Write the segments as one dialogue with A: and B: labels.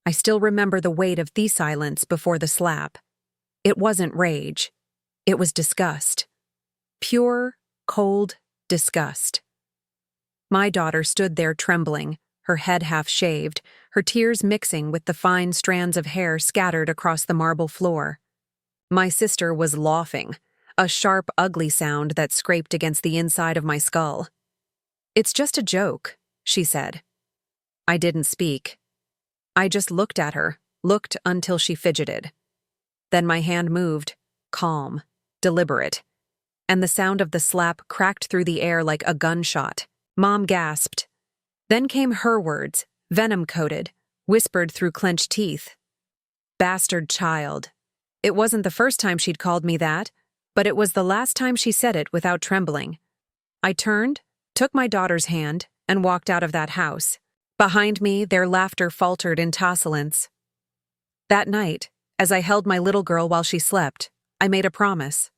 A: I still remember the weight of the silence before the slap. It wasn't rage. It was disgust. Pure, cold disgust. My daughter stood there trembling, her head half-shaved, her tears mixing with the fine strands of hair scattered across the marble floor. My sister was laughing, a sharp, ugly sound that scraped against the inside of my skull. "It's just a joke," she said. I didn't speak. I just looked at her, looked until she fidgeted. Then my hand moved, calm, deliberate, and the sound of the slap cracked through the air like a gunshot. Mom gasped. Then came her words, venom-coated, whispered through clenched teeth. "Bastard child." It wasn't the first time she'd called me that, but it was the last time she said it without trembling. I turned, took my daughter's hand, and walked out of that house. Behind me, their laughter faltered in tossilence. That night, as I held my little girl while she slept, I made a promise.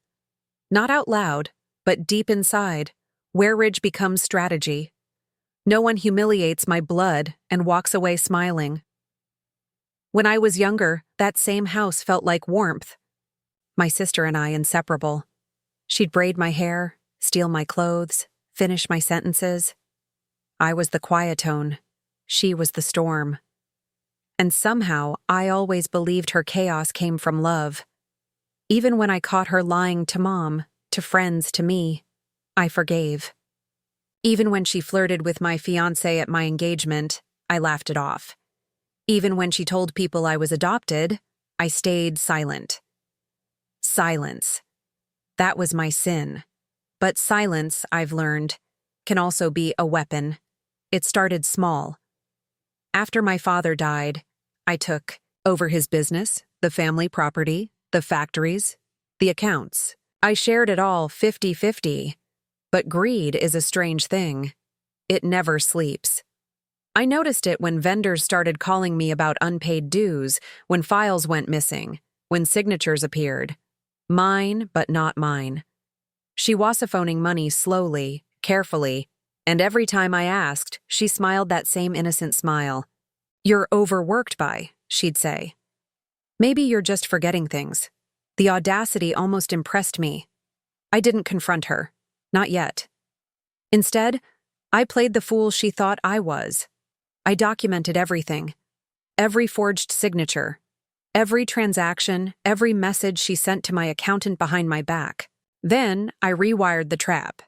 A: Not out loud, but deep inside, where rage becomes strategy. No one humiliates my blood and walks away smiling. When I was younger, that same house felt like warmth. My sister and I inseparable. She'd braid my hair, steal my clothes, finish my sentences. I was the quietone. She was the storm. And somehow, I always believed her chaos came from love. Even when I caught her lying to Mom, to friends, to me, I forgave. Even when she flirted with my fiancé at my engagement, I laughed it off. Even when she told people I was adopted, I stayed silent. Silence. That was my sin. But silence, I've learned, can also be a weapon. It started small. After my father died, I took over his business, the family property, the factories, the accounts. I shared it all 50-50. But greed is a strange thing. It never sleeps. I noticed it when vendors started calling me about unpaid dues, when files went missing, when signatures appeared. Mine, but not mine. She wasophoning money slowly, carefully, and every time I asked, she smiled that same innocent smile. "You're overworked by," she'd say. "Maybe you're just forgetting things." The audacity almost impressed me. I didn't confront her. Not yet. Instead, I played the fool she thought I was. I documented everything. Every forged signature. Every transaction, every message she sent to my accountant behind my back. Then, I rewired the trap.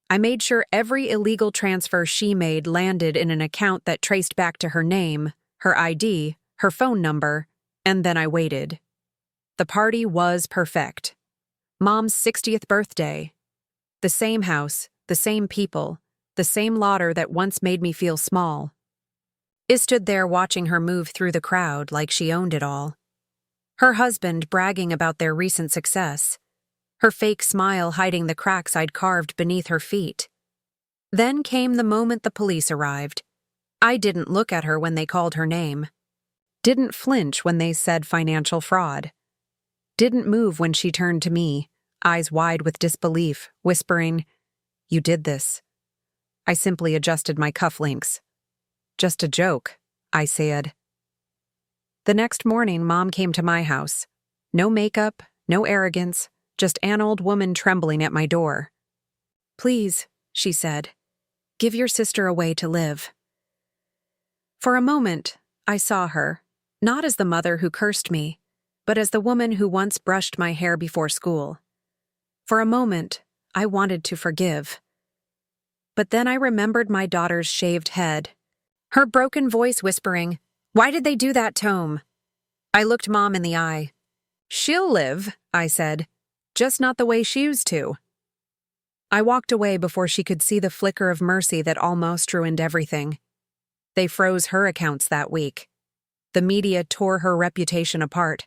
A: I made sure every illegal transfer she made landed in an account that traced back to her name, her ID, her phone number, and then I waited. The party was perfect. Mom's 60th birthday. The same house, the same people, the same lauder that once made me feel small. I stood there watching her move through the crowd like she owned it all. Her husband bragging about their recent success. Her fake smile hiding the cracks I'd carved beneath her feet. Then came the moment the police arrived. I didn't look at her when they called her name. Didn't flinch when they said financial fraud. Didn't move when she turned to me, eyes wide with disbelief, whispering, "You did this." I simply adjusted my cufflinks. "Just a joke," I said. The next morning, Mom came to my house. No makeup, no arrogance, just an old woman trembling at my door. "Please," she said, "give your sister a way to live." For a moment, I saw her, not as the mother who cursed me, but as the woman who once brushed my hair before school. For a moment, I wanted to forgive. But then I remembered my daughter's shaved head, her broken voice whispering, "Why did they do that, Tome?" I looked Mom in the eye. "She'll live," I said, "just not the way she used to." I walked away before she could see the flicker of mercy that almost ruined everything. They froze her accounts that week. The media tore her reputation apart.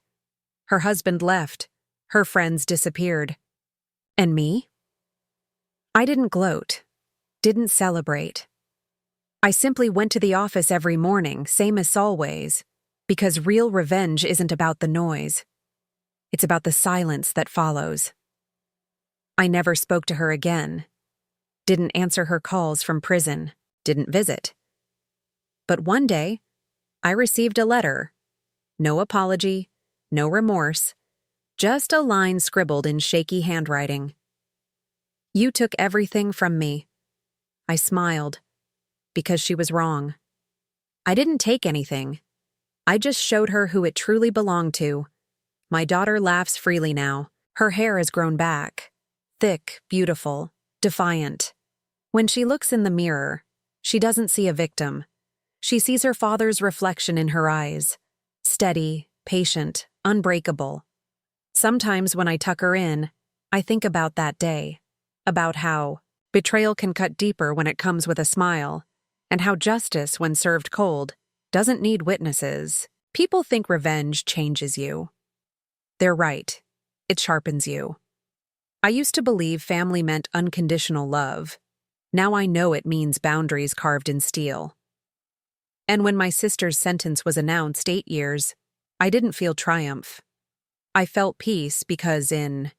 A: Her husband left. Her friends disappeared. And me? I didn't gloat. Didn't celebrate. I simply went to the office every morning, same as always, because real revenge isn't about the noise. It's about the silence that follows. I never spoke to her again. Didn't answer her calls from prison. Didn't visit. But one day, I received a letter, No apology, no remorse, just a line scribbled in shaky handwriting. You took everything from me. I smiled, because she was wrong. I didn't take anything. I just showed her who it truly belonged to. My daughter laughs freely now. Her hair has grown back. Thick, beautiful, defiant. When she looks in the mirror, she doesn't see a victim. She sees her father's reflection in her eyes. Steady, patient, unbreakable. Sometimes when I tuck her in, I think about that day. About how betrayal can cut deeper when it comes with a smile, and how justice, when served cold, doesn't need witnesses. People think revenge changes you. They're right. It sharpens you. I used to believe family meant unconditional love. Now I know it means boundaries carved in steel. And when my sister's sentence was announced 8 years, I didn't feel triumph. I felt peace because in